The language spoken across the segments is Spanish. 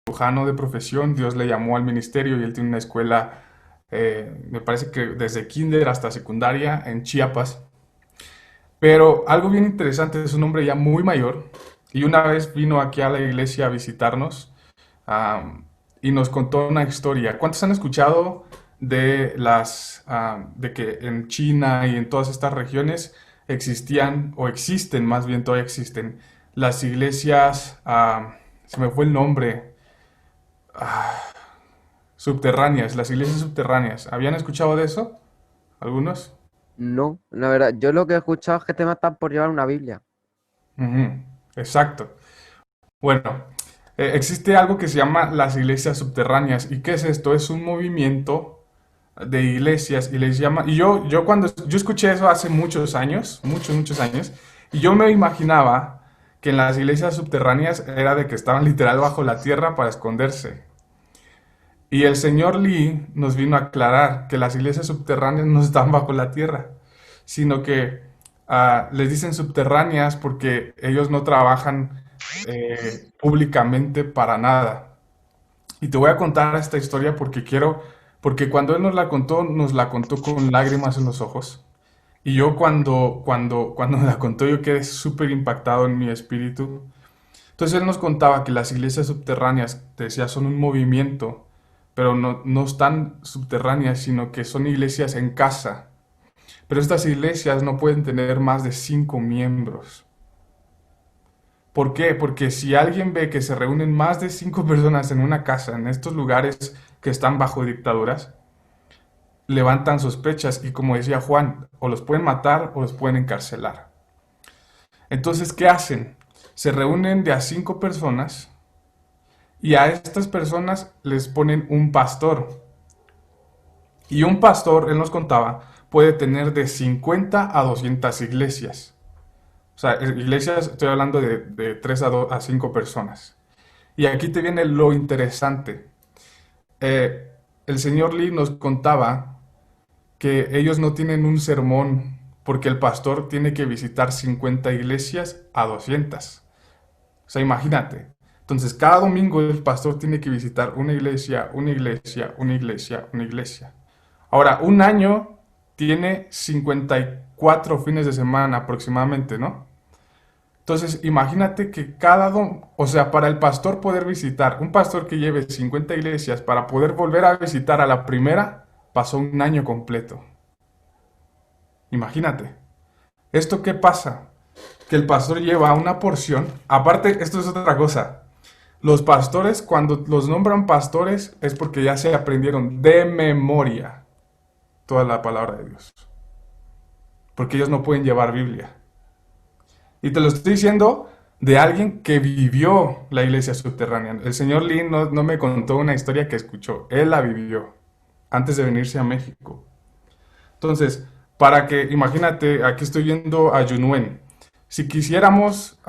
cirujano de profesión, Dios le llamó al ministerio y él tiene una escuela, me parece que desde kinder hasta secundaria en Chiapas. Pero algo bien interesante, es un hombre ya muy mayor y una vez vino aquí a la iglesia a visitarnos, y nos contó una historia. ¿Cuántos han escuchado de que en China y en todas estas regiones existían, o existen, más bien todavía existen, las iglesias, se me fue el nombre, subterráneas, las iglesias subterráneas? ¿Habían escuchado de eso? ¿Algunos? No, la verdad, yo lo que he escuchado es que te matan por llevar una Biblia. Ujú, exacto. Bueno, existe algo que se llama las iglesias subterráneas. ¿Y qué es esto? Es un movimiento de iglesias y les llama. Y yo cuando yo escuché eso hace muchos años, muchos años, y yo me imaginaba que en las iglesias subterráneas era de que estaban literal bajo la tierra para esconderse. Y el señor Lee nos vino a aclarar que las iglesias subterráneas no están bajo la tierra, sino que les dicen subterráneas porque ellos no trabajan públicamente para nada. Y te voy a contar esta historia porque cuando él nos la contó con lágrimas en los ojos. Y yo cuando me la contó, yo quedé súper impactado en mi espíritu. Entonces él nos contaba que las iglesias subterráneas, te decía, son un movimiento, pero no están subterráneas, sino que son iglesias en casa. Pero estas iglesias no pueden tener más de 5 miembros. ¿Por qué? Porque si alguien ve que se reúnen más de 5 personas en una casa, en estos lugares que están bajo dictaduras, levantan sospechas y, como decía Juan, o los pueden matar o los pueden encarcelar. Entonces, ¿qué hacen? Se reúnen de a 5 personas y a estas personas les ponen un pastor. Y un pastor, él nos contaba, puede tener de 50 a 200 iglesias. O sea, iglesias, estoy hablando de 3 a 5 personas. Y aquí te viene lo interesante. Eh, el señor Lee nos contaba que ellos no tienen un sermón porque el pastor tiene que visitar 50 iglesias a 200. O sea, imagínate. Entonces, cada domingo el pastor tiene que visitar una iglesia, una iglesia, una iglesia, una iglesia. Ahora, un año tiene 54 fines de semana aproximadamente, ¿no? Entonces, imagínate que o sea, para el pastor poder visitar, un pastor que lleve 50 iglesias, para poder volver a visitar a la primera, pasó un año completo. Imagínate. ¿Esto qué pasa? Que el pastor lleva una porción. Aparte, esto es otra cosa. Los pastores, cuando los nombran pastores, es porque ya se aprendieron de memoria toda la palabra de Dios. Porque ellos no pueden llevar Biblia. Y te lo estoy diciendo de alguien que vivió la iglesia subterránea. El señor Lee no me contó una historia que escuchó, él la vivió antes de venirse a México. Entonces, imagínate, aquí estoy viendo a Yunuen. Si quisiéramos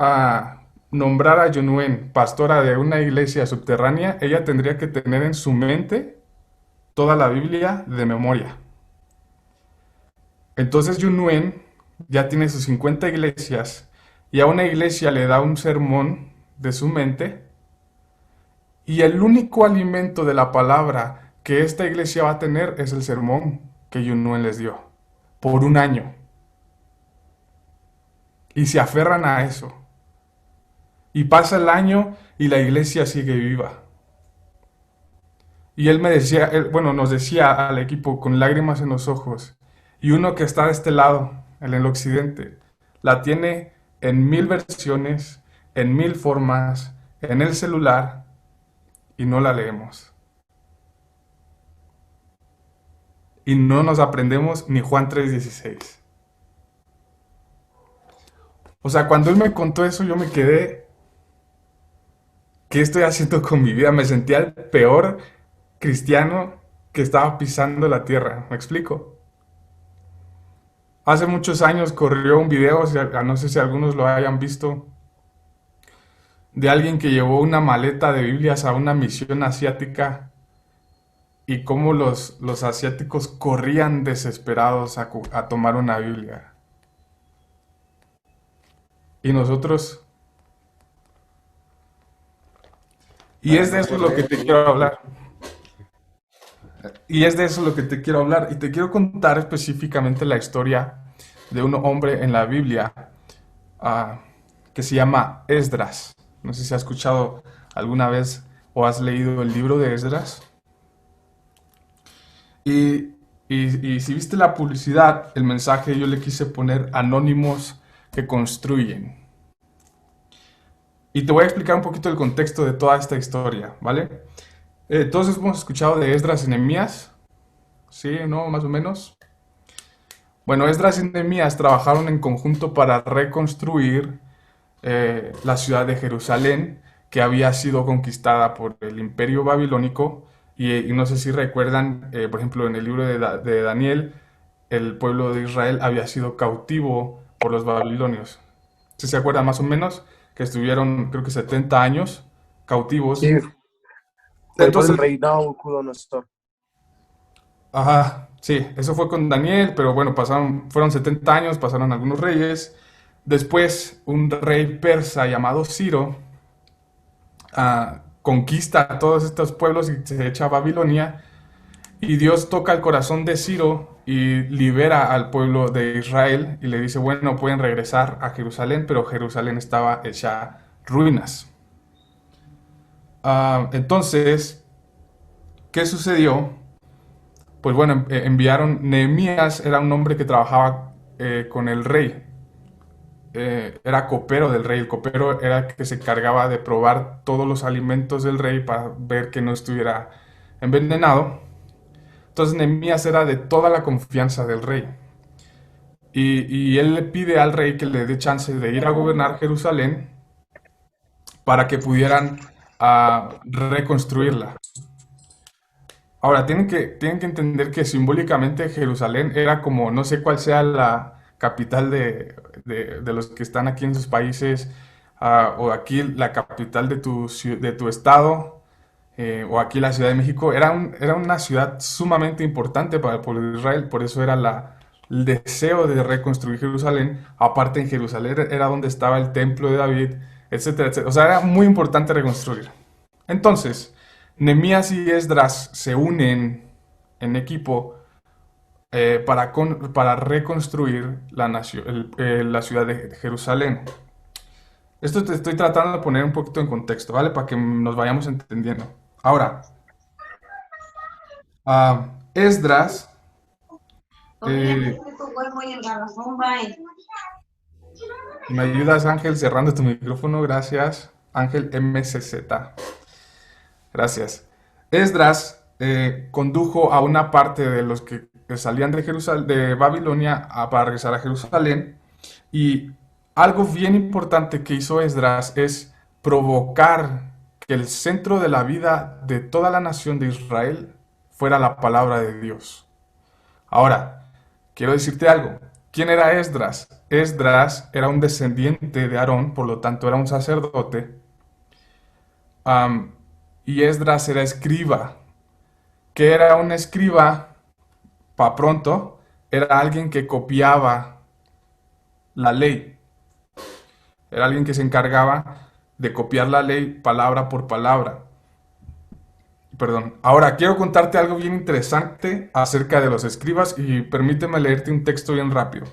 nombrar a Yunuen pastora de una iglesia subterránea, ella tendría que tener en su mente toda la Biblia de memoria. Entonces Yunuen ya tiene sus 50 iglesias y a una iglesia le da un sermón de su mente, y el único alimento de la palabra que esta iglesia va a tener es el sermón que Yunuen les dio por un año. Y se aferran a eso. Y pasa el año y la iglesia sigue viva. Y él me decía, bueno, nos decía al equipo con lágrimas en los ojos, y uno que está de este lado, en el occidente, la tiene en 1000 versiones, en 1000 formas, en el celular, y no la leemos. Y no nos aprendemos ni Juan 3:16. O sea, cuando él me contó eso, yo me quedé, ¿qué estoy haciendo con mi vida? Me sentía el peor cristiano que estaba pisando la tierra. ¿Me explico? Hace muchos años corrió un video, no sé si algunos lo hayan visto, de alguien que llevó una maleta de Biblias a una misión asiática y cómo los asiáticos corrían desesperados a tomar una Biblia. Y nosotros, Y para es de no eso lo que perder te tiempo. quiero hablar. Y es de eso lo que te quiero hablar. Y te quiero contar específicamente la historia de un hombre en la Biblia ah, que se llama Esdras. No sé si has escuchado alguna vez o has leído el libro de Esdras. Y, y si viste la publicidad, el mensaje yo le quise poner anónimos que construyen. Y te voy a explicar un poquito el contexto de toda esta historia, ¿vale? Todos hemos escuchado de Esdras y Nehemías, ¿sí? ¿No? Más o menos. Bueno, Esdras y Nehemías trabajaron en conjunto para reconstruir la ciudad de Jerusalén, que había sido conquistada por el imperio babilónico. Y no sé si recuerdan, por ejemplo, en el libro de Daniel, el pueblo de Israel había sido cautivo por los babilonios. Si se acuerdan más o menos, que estuvieron creo que 70 años Sí, cautivos. fue por el Entonces, rey Nabucodonosor. ajá, sí, eso fue con Daniel, pero bueno, fueron 70 años, pasaron algunos reyes. Después, un rey persa llamado Ciro conquista a todos estos pueblos y se echa a Babilonia. Y Dios toca el corazón de Ciro y libera al pueblo de Israel y le dice, bueno, pueden regresar a Jerusalén, pero Jerusalén estaba hecha ruinas. Entonces, ¿qué sucedió? Pues bueno, enviaron, Nehemías era un hombre que trabajaba con el rey, era copero del rey, el copero era el que se encargaba de probar todos los alimentos del rey para ver que no estuviera envenenado. Entonces Nehemías era de toda la confianza del rey. Y él le pide al rey que le dé chance de ir a gobernar Jerusalén para que pudieran reconstruirla. Ahora, tienen que entender que simbólicamente Jerusalén era como, no sé cuál sea la capital de los que están aquí en sus países, o aquí la capital de tu estado, o aquí la Ciudad de México. Era una ciudad sumamente importante para el pueblo de Israel, por eso era el deseo de reconstruir Jerusalén. Aparte, en Jerusalén era donde estaba el templo de David, etcétera, etcétera. O sea, era muy importante reconstruir. Entonces, Nehemías y Esdras se unen en equipo para reconstruir la ciudad de Jerusalén. Esto te estoy tratando de poner un poquito en contexto, ¿vale? Para que nos vayamos entendiendo. Ahora, Esdras, eh, ¿me ayudas, Ángel, cerrando tu micrófono? Gracias. Ángel MCZ. Gracias. Esdras condujo a una parte de los que salían de de Babilonia para regresar a Jerusalén. Y algo bien importante que hizo Esdras es provocar que el centro de la vida de toda la nación de Israel fuera la palabra de Dios. Ahora, quiero decirte algo. ¿Quién era Esdras? Esdras era un descendiente de Aarón, por lo tanto era un sacerdote. Am, y Esdras era escriba. ¿Qué era un escriba? Pa' pronto, era alguien que copiaba la ley. Era alguien que se encargaba de copiar la ley palabra por palabra. Perdón. Ahora, quiero contarte algo bien interesante acerca de los escribas y permíteme leerte un texto bien rápido.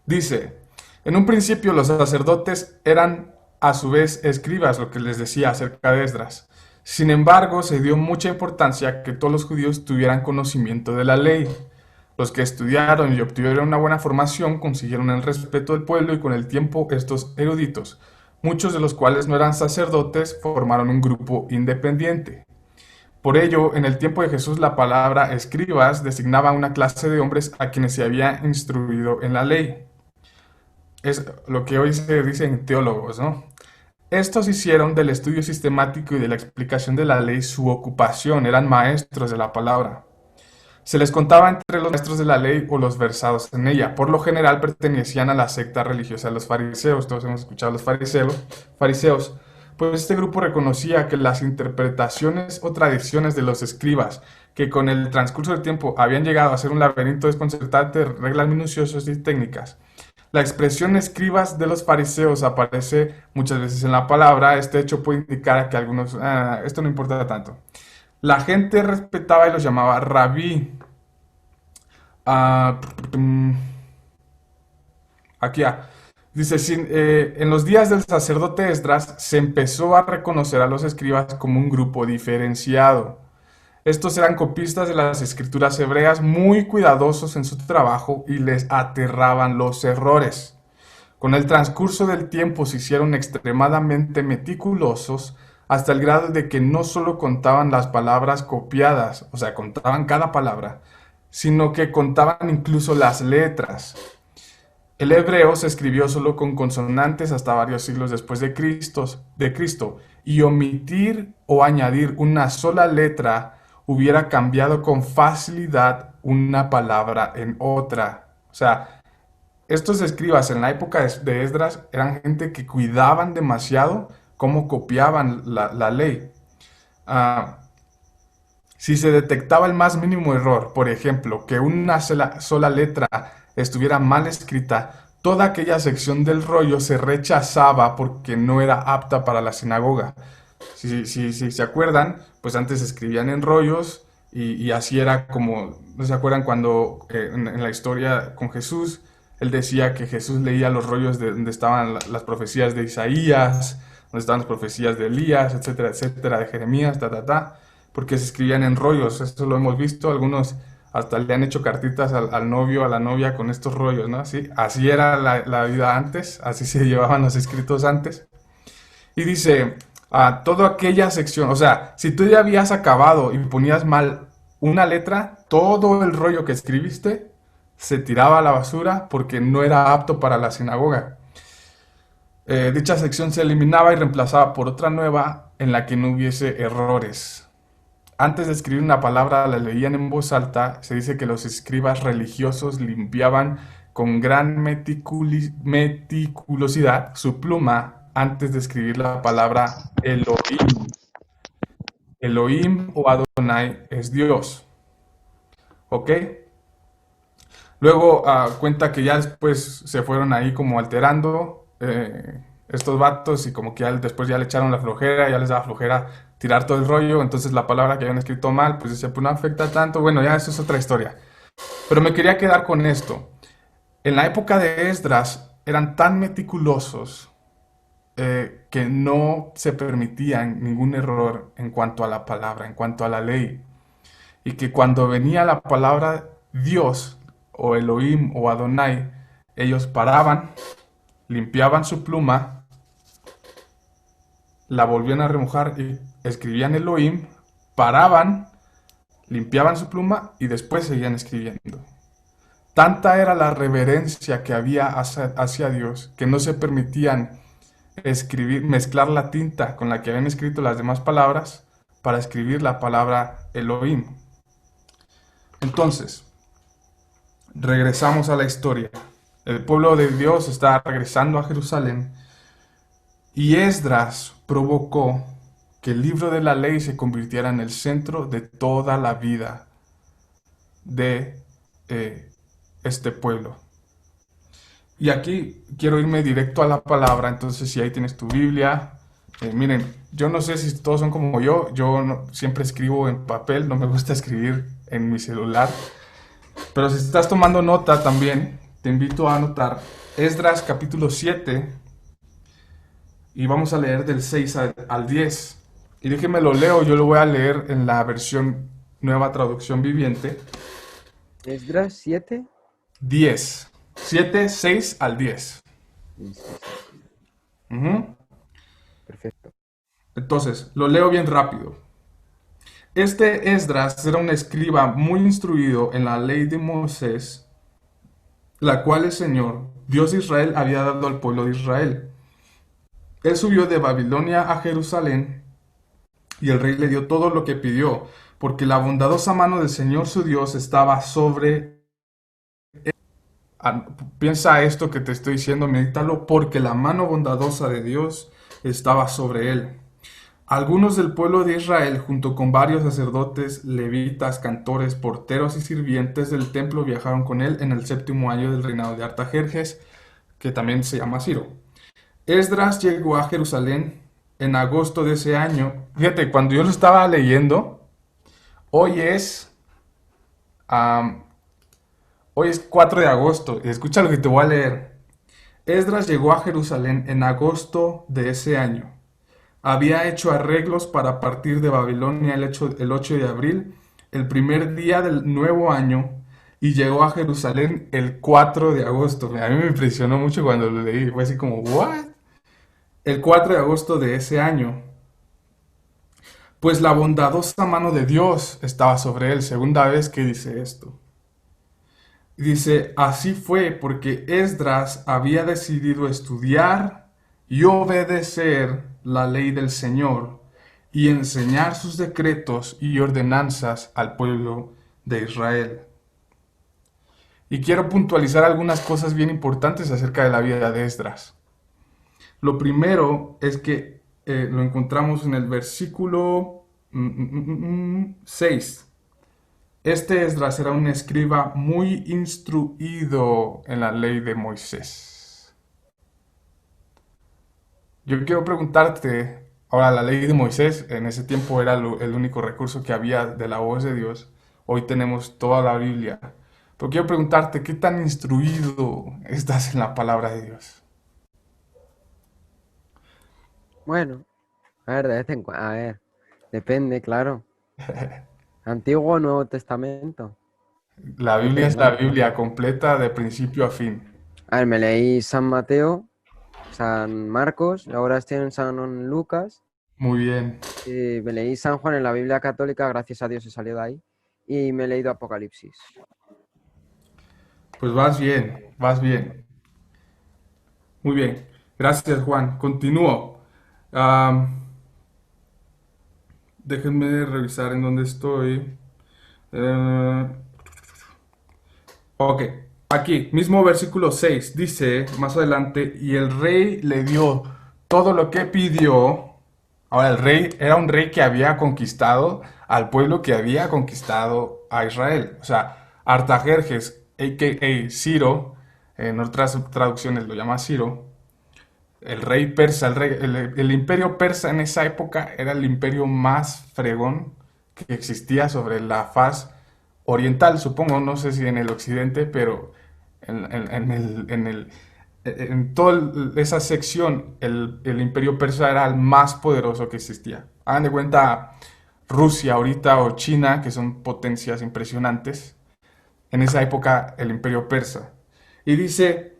Dice, en un principio los sacerdotes eran a su vez escribas, lo que les decía acerca de Esdras. Sin embargo, se dio mucha importancia que todos los judíos tuvieran conocimiento de la ley. Los que estudiaron y obtuvieron una buena formación consiguieron el respeto del pueblo y con el tiempo estos eruditos, muchos de los cuales no eran sacerdotes, formaron un grupo independiente. Por ello, en el tiempo de Jesús la palabra escribas designaba a una clase de hombres a quienes se había instruido en la ley. Es lo que hoy se dice en teólogos, ¿no? Estos hicieron del estudio sistemático y de la explicación de la ley su ocupación, eran maestros de la palabra. Se les contaba entre los maestros de la ley o los versados en ella. Por lo general pertenecían a la secta religiosa de los fariseos. Todos hemos escuchado a los fariseos. Pues este grupo reconocía que las interpretaciones o tradiciones de los escribas, que con el transcurso del tiempo habían llegado a ser un laberinto desconcertante de reglas minuciosas y técnicas, La expresión escribas de los fariseos aparece muchas veces en la palabra. Este hecho puede indicar que algunos, esto no importa tanto. La gente respetaba y los llamaba rabí. Ah, aquí, dice, en los días del sacerdote Esdras se empezó a reconocer a los escribas como un grupo diferenciado. Estos eran copistas de las escrituras hebreas, muy cuidadosos en su trabajo y les aterraban los errores. Con el transcurso del tiempo se hicieron extremadamente meticulosos hasta el grado de que no solo contaban las palabras copiadas, o sea, contaban cada palabra, sino que contaban incluso las letras. El hebreo se escribió solo con consonantes hasta varios siglos después de Cristo, y omitir o añadir una sola letra hubiera cambiado con facilidad una palabra en otra. O sea, estos escribas en la época de Esdras eran gente que cuidaban demasiado cómo copiaban la ley. Ah, si se detectaba el más mínimo error, por ejemplo, que una sola letra estuviera mal escrita, toda aquella sección del rollo se rechazaba porque no era apta para la sinagoga. Si se acuerdan, pues antes se escribían en rollos y así era como, ¿no se acuerdan cuando en la historia con Jesús, él decía que Jesús leía los rollos de donde estaban las profecías de Isaías, donde estaban las profecías de Elías, etcétera, de Jeremías, porque se escribían en rollos? Esto lo hemos visto, algunos hasta le han hecho cartitas al novio, a la novia con estos rollos, ¿no? Así era la vida antes, así se llevaban los escritos antes. Y dice, toda aquella sección, o sea, si tú ya habías acabado y ponías mal una letra, todo el rollo que escribiste se tiraba a la basura porque no era apto para la sinagoga. Dicha sección se eliminaba y reemplazaba por otra nueva en la que no hubiese errores. Antes de escribir una palabra la leían en voz alta. Se dice que los escribas religiosos limpiaban con gran meticulosidad su pluma antes de escribir la palabra Elohim. Elohim o Adonai es Dios. ¿Ok? Luego cuenta que ya después se fueron ahí como alterando estos vatos y como que después ya le echaron la flojera, ya les daba flojera tirar todo el rollo, entonces la palabra que habían escrito mal, pues decía, pues no afecta tanto, bueno, ya eso es otra historia. Pero me quería quedar con esto. En la época de Esdras eran tan meticulosos que no se permitían ningún error en cuanto a la palabra, en cuanto a la ley. Y que cuando venía la palabra Dios, o Elohim, o Adonai, ellos paraban, limpiaban su pluma, la volvían a remojar y escribían Elohim, paraban, limpiaban su pluma y después seguían escribiendo. Tanta era la reverencia que había hacia Dios que no se permitían mezclar la tinta con la que habían escrito las demás palabras para escribir la palabra Elohim. Entonces, regresamos a la historia. El pueblo de Dios está regresando a Jerusalén y Esdras provocó que el libro de la ley se convirtiera en el centro de toda la vida de este pueblo. Y aquí quiero irme directo a la palabra, entonces si ahí tienes tu Biblia, miren, yo no sé si todos son como yo siempre escribo en papel, no me gusta escribir en mi celular, pero si estás tomando nota también, te invito a anotar Esdras capítulo 7 y vamos a leer del 6 al 10. Y déjenme lo leo, yo lo voy a leer en la versión Nueva Traducción Viviente. Esdras 7. 10. 7, 6 al 10. Perfecto. Entonces, lo leo bien rápido. Este Esdras era un escriba muy instruido en la ley de Moisés, la cual el Señor, Dios de Israel, había dado al pueblo de Israel. Él subió de Babilonia a Jerusalén y el rey le dio todo lo que pidió, porque la bondadosa mano del Señor su Dios estaba sobre él. Piensa esto que te estoy diciendo, medítalo, porque la mano bondadosa de Dios estaba sobre él. Algunos del pueblo de Israel, junto con varios sacerdotes, levitas, cantores, porteros y sirvientes del templo, viajaron con él en el 7º año del reinado de Artajerjes, que también se llama Ciro. Esdras llegó a Jerusalén en agosto de ese año. Fíjate, cuando yo lo estaba leyendo, hoy es, am, hoy es 4 de agosto. Y escucha lo que te voy a leer. Esdras llegó a Jerusalén en agosto de ese año. Había hecho arreglos para partir de Babilonia el 8 de abril, el primer día del nuevo año, y llegó a Jerusalén el 4 de agosto. A mí me impresionó mucho cuando lo leí. Fue así como, ¿what? El 4 de agosto de ese año. Pues la bondadosa mano de Dios estaba sobre él. Segunda vez que dice esto. Dice, así fue porque Esdras había decidido estudiar y obedecer la ley del Señor y enseñar sus decretos y ordenanzas al pueblo de Israel. Y quiero puntualizar algunas cosas bien importantes acerca de la vida de Esdras. Lo primero es que lo encontramos en el versículo 6. Este Esdras era un escriba muy instruido en la ley de Moisés. Yo quiero preguntarte, ahora la ley de Moisés en ese tiempo era el único recurso que había de la voz de Dios. Hoy tenemos toda la Biblia. Pero quiero preguntarte, ¿qué tan instruido estás en la palabra de Dios? Bueno, a ver, de vez en cuando, a ver, depende, claro. Antiguo o Nuevo Testamento. La Biblia es la Biblia completa de principio a fin. A ver, me leí San Mateo, San Marcos, y ahora estoy en San Lucas, Muy bien. y me leí San Juan en la Biblia católica, gracias a Dios he salido de ahí, y me he leído Apocalipsis. Pues vas bien, vas bien. Muy bien. Gracias, Juan. Continúo. Am, Déjenme revisar en dónde estoy. Eh, ok. Aquí, mismo versículo 6, dice más adelante, y el rey le dio todo lo que pidió. Ahora, el rey era un rey que había conquistado al pueblo que había conquistado a Israel. O sea, Artajerjes, a.k.a. Ciro, en otras traducciones lo llama Ciro, el rey persa, el imperio persa en esa época era el imperio más fregón que existía sobre la faz oriental, supongo, no sé si en el occidente, pero en toda esa sección el imperio persa era el más poderoso que existía. Hagan de cuenta Rusia ahorita o China, que son potencias impresionantes. En esa época el imperio persa. Y dice,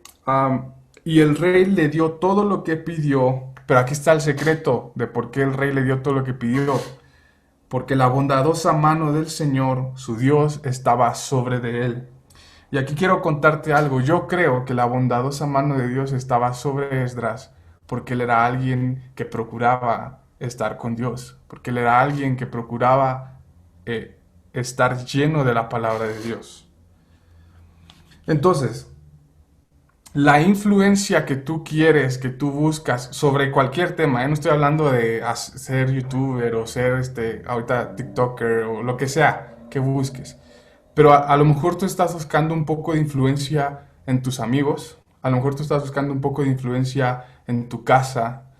y el rey le dio todo lo que pidió, pero aquí está el secreto de por qué el rey le dio todo lo que pidió. Porque la bondadosa mano del Señor, su Dios, estaba sobre de él. Y aquí quiero contarte algo. Yo creo que la bondadosa mano de Dios estaba sobre Esdras, porque él era alguien que procuraba estar con Dios, porque él era alguien que procuraba estar lleno de la palabra de Dios. Entonces, la influencia que tú quieres, que tú buscas sobre cualquier tema, no estoy hablando de ser youtuber o ser ahorita TikToker o lo que sea que busques, pero a lo mejor tú estás buscando un poco de influencia en tus amigos, a lo mejor tú estás buscando un poco de influencia en tu casa,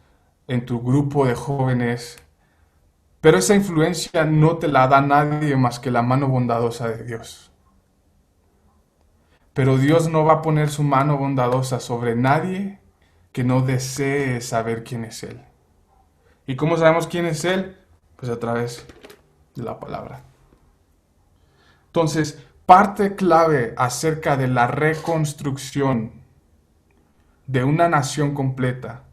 en tu grupo de jóvenes, pero esa influencia no te la da nadie más que la mano bondadosa de Dios. Pero Dios no va a poner su mano bondadosa sobre nadie que no desee saber quién es Él. ¿Y cómo sabemos quién es Él? Pues a través de la palabra. Entonces, parte clave acerca de la reconstrucción de una nación completa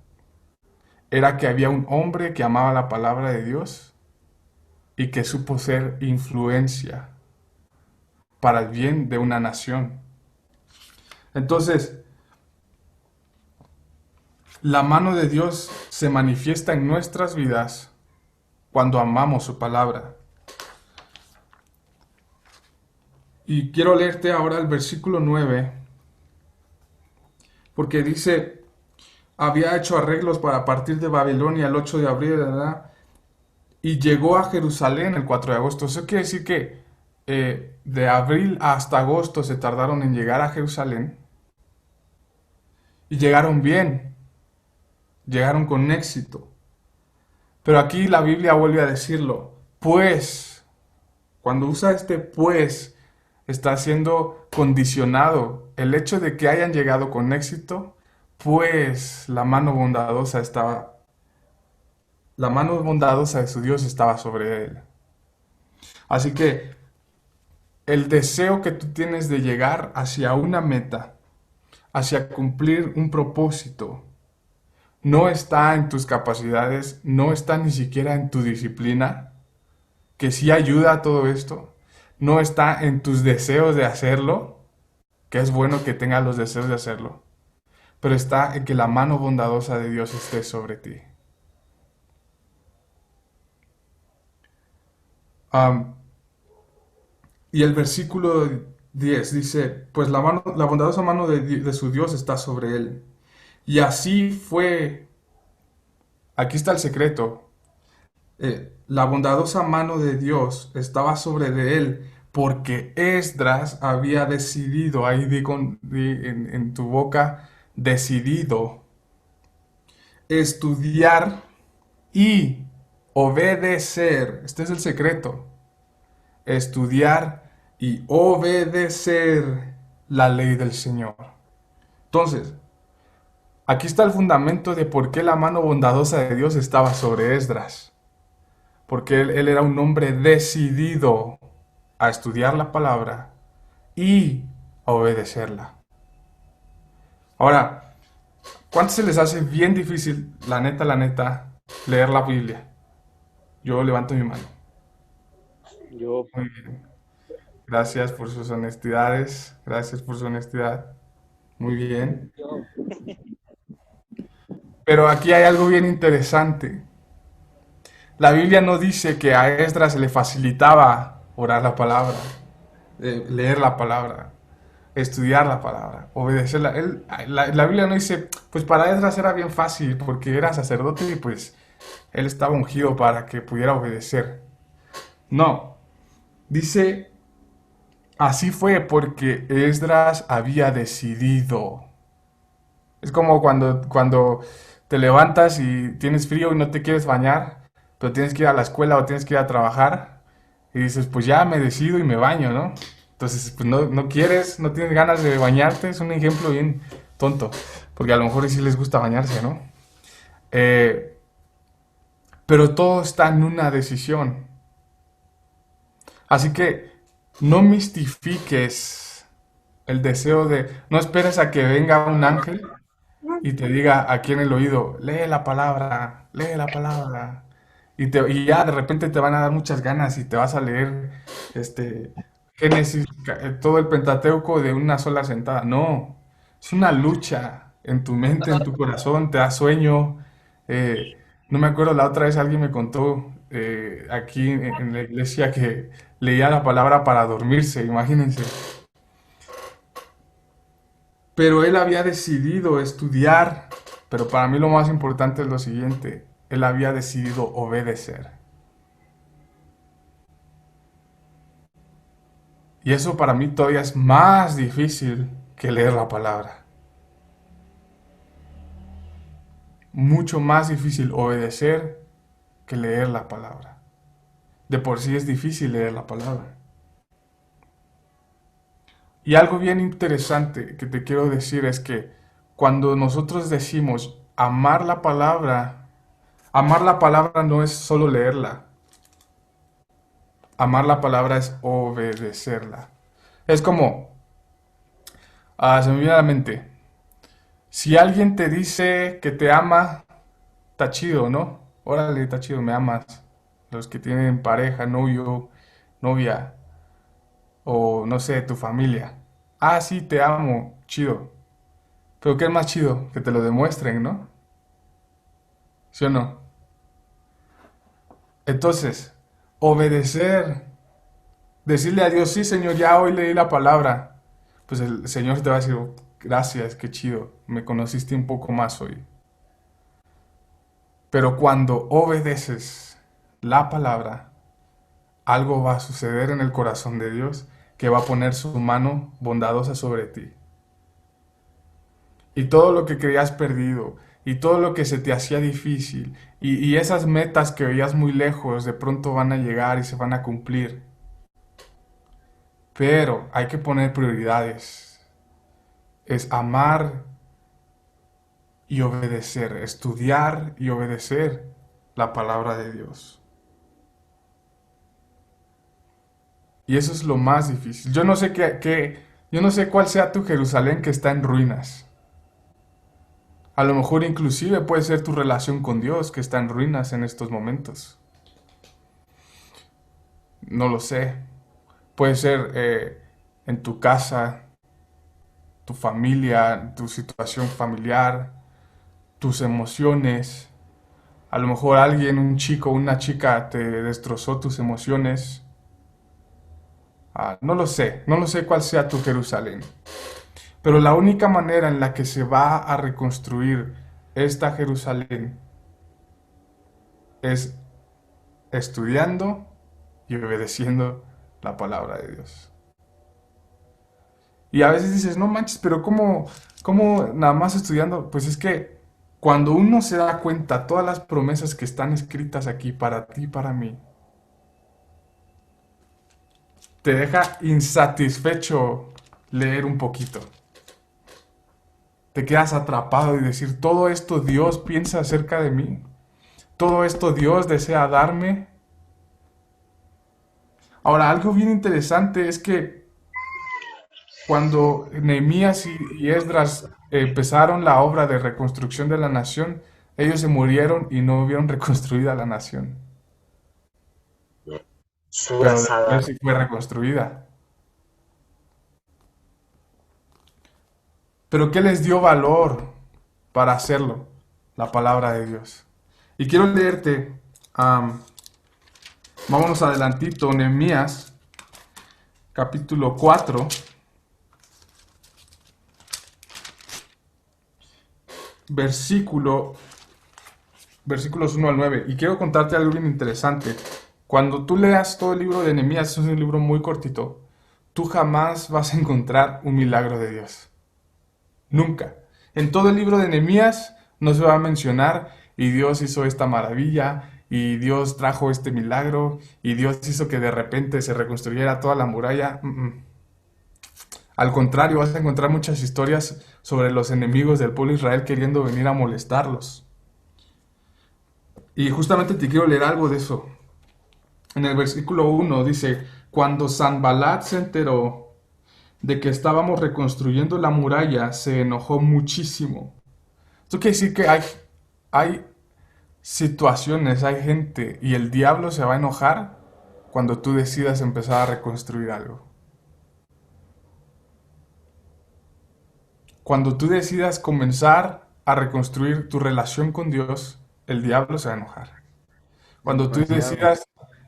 era que había un hombre que amaba la palabra de Dios y que supo ser influencia para el bien de una nación. Entonces, la mano de Dios se manifiesta en nuestras vidas cuando amamos su palabra. Y quiero leerte ahora el versículo 9, porque dice, había hecho arreglos para partir de Babilonia el 8 de abril, ¿verdad? Y llegó a Jerusalén el 4 de agosto. Eso quiere decir que de abril hasta agosto se tardaron en llegar a Jerusalén. y llegaron bien, llegaron con éxito. Pero aquí la Biblia vuelve a decirlo, pues, cuando usa este pues, está siendo condicionado. El hecho de que hayan llegado con éxito, pues la mano bondadosa de su Dios estaba sobre él. Así que el deseo que tú tienes de llegar hacia una meta, hacia cumplir un propósito, no está en tus capacidades, no está ni siquiera en tu disciplina, que sí ayuda a todo esto, no está en tus deseos de hacerlo, que es bueno que tengas los deseos de hacerlo, pero está en que la mano bondadosa de Dios esté sobre ti. Am, y el versículo 10 dice, pues la bondadosa mano de su Dios está sobre él. Y así fue, aquí está el secreto, la bondadosa mano de Dios estaba sobre de él porque Esdras había decidido, ahí en tu boca, decidido estudiar y obedecer. Este es el secreto. Estudiar y obedecer la ley del Señor. Entonces, aquí está el fundamento de por qué la mano bondadosa de Dios estaba sobre Esdras. Porque él era un hombre decidido a estudiar la palabra y a obedecerla. Ahora, ¿cuánto se les hace bien difícil, la neta, leer la Biblia? Yo levanto mi mano. Yo, Muy bien. Gracias por sus honestidades. Gracias por su honestidad. Muy bien. yo, Pero aquí hay algo bien interesante. La Biblia no dice que a Esdras se le facilitaba orar la palabra, leer la palabra, estudiar la palabra, obedecerla. La Biblia no dice, pues para Esdras era bien fácil porque era sacerdote y pues él estaba ungido para que pudiera obedecer. No, dice, así fue porque Esdras había decidido. Es como cuando te levantas y tienes frío y no te quieres bañar, pero tienes que ir a la escuela o tienes que ir a trabajar y dices, pues ya me decido y me baño, ¿no? Entonces, pues no quieres, no tienes ganas de bañarte, es un ejemplo bien tonto, porque a lo mejor sí les gusta bañarse, ¿no? Eh, pero todo está en una decisión. Así que no mistifiques el deseo no esperes a que venga un ángel y te diga aquí en el oído, lee la palabra. Y ya de repente te van a dar muchas ganas y te vas a leer este Génesis, todo el Pentateuco de una sola sentada. No, es una lucha en tu mente, en tu corazón, te da sueño. Eh, no me acuerdo, la otra vez alguien me contó aquí en la iglesia que leía la palabra para dormirse, imagínense. Pero él había decidido estudiar, pero para mí lo más importante es lo siguiente, él había decidido obedecer. Y eso para mí todavía es más difícil que leer la palabra. Mucho más difícil obedecer que leer la palabra. De por sí es difícil leer la palabra. Y algo bien interesante que te quiero decir es que cuando nosotros decimos amar la palabra no es solo leerla. Amar la palabra es obedecerla. Es como, se me viene a la mente, si alguien te dice que te ama, está chido, ¿no? Órale, está chido, me amas. Los que tienen pareja, novio, novia, o no sé, tu familia. Ah, sí, te amo, chido. Pero ¿qué es más chido? Que te lo demuestren, ¿no? ¿Sí o no? Entonces, obedecer, decirle a Dios, sí, Señor, ya hoy leí la palabra. Pues el Señor te va a decir, "Oh, gracias, qué chido, me conociste un poco más hoy". Pero cuando obedeces la palabra, algo va a suceder en el corazón de Dios que va a poner su mano bondadosa sobre ti. y todo lo que creías perdido, y todo lo que se te hacía difícil, y esas metas que veías muy lejos, de pronto van a llegar y se van a cumplir. Pero hay que poner prioridades. Es amar y obedecer, estudiar y obedecer la palabra de Dios. Y eso es lo más difícil. Yo no sé yo no sé cuál sea tu Jerusalén que está en ruinas. A lo mejor inclusive puede ser tu relación con Dios que está en ruinas en estos momentos. No lo sé. Puede ser en tu casa, tu familia, tu situación familiar, tus emociones. A lo mejor alguien, un chico o una chica te destrozó tus emociones. No lo sé, no lo sé cuál sea tu Jerusalén. Pero la única manera en la que se va a reconstruir esta Jerusalén es estudiando y obedeciendo la palabra de Dios. Y a veces dices, no manches, pero ¿cómo nada más estudiando? Pues es que cuando uno se da cuenta todas las promesas que están escritas aquí para ti y para mí, te deja insatisfecho leer un poquito. Te quedas atrapado y decir, todo esto Dios piensa acerca de mí. Todo esto Dios desea darme. Ahora, algo bien interesante es que cuando Nehemías y Esdras empezaron la obra de reconstrucción de la nación, ellos se murieron y no vieron reconstruida la nación. Pero después sí fue reconstruida. Pero ¿qué les dio valor para hacerlo? La palabra de Dios. Y quiero leerte, vámonos adelantito, Nehemías, capítulo 4, versículos 1 al 9. Y quiero contarte algo bien interesante. Cuando tú leas todo el libro de Nehemías, es un libro muy cortito, tú jamás vas a encontrar un milagro de Dios. Nunca. En todo el libro de Nehemías no se va a mencionar y Dios hizo esta maravilla y Dios trajo este milagro y Dios hizo que de repente se reconstruyera toda la muralla. Al contrario, vas a encontrar muchas historias sobre los enemigos del pueblo de Israel queriendo venir a molestarlos. Y justamente te quiero leer algo de eso. En el versículo 1 dice, cuando Sanballat se enteró de que estábamos reconstruyendo la muralla, se enojó muchísimo. Esto quiere decir que hay situaciones, hay gente, y el diablo se va a enojar cuando tú decidas empezar a reconstruir algo. Cuando tú decidas comenzar a reconstruir tu relación con Dios, el diablo se va a enojar. Cuando tú Demasiado. decidas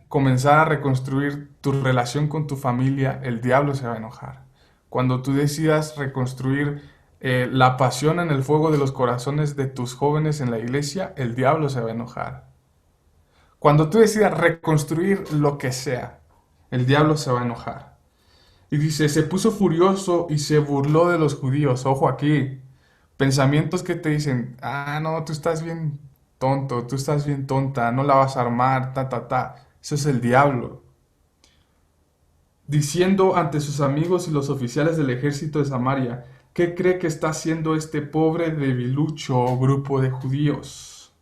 comenzar a reconstruir tu relación con tu familia, el diablo se va a enojar. Cuando tú decidas reconstruir la pasión en el fuego de los corazones de tus jóvenes en la iglesia, el diablo se va a enojar. Cuando tú decidas reconstruir lo que sea, el diablo se va a enojar. Y dice, se puso furioso y se burló de los judíos. Ojo aquí, pensamientos que te dicen, no, tú estás bien tonto, tú estás bien tonta, no la vas a armar, Eso es el diablo. Diciendo ante sus amigos y los oficiales del ejército de Samaria, ¿qué cree que está haciendo este pobre debilucho grupo de judíos?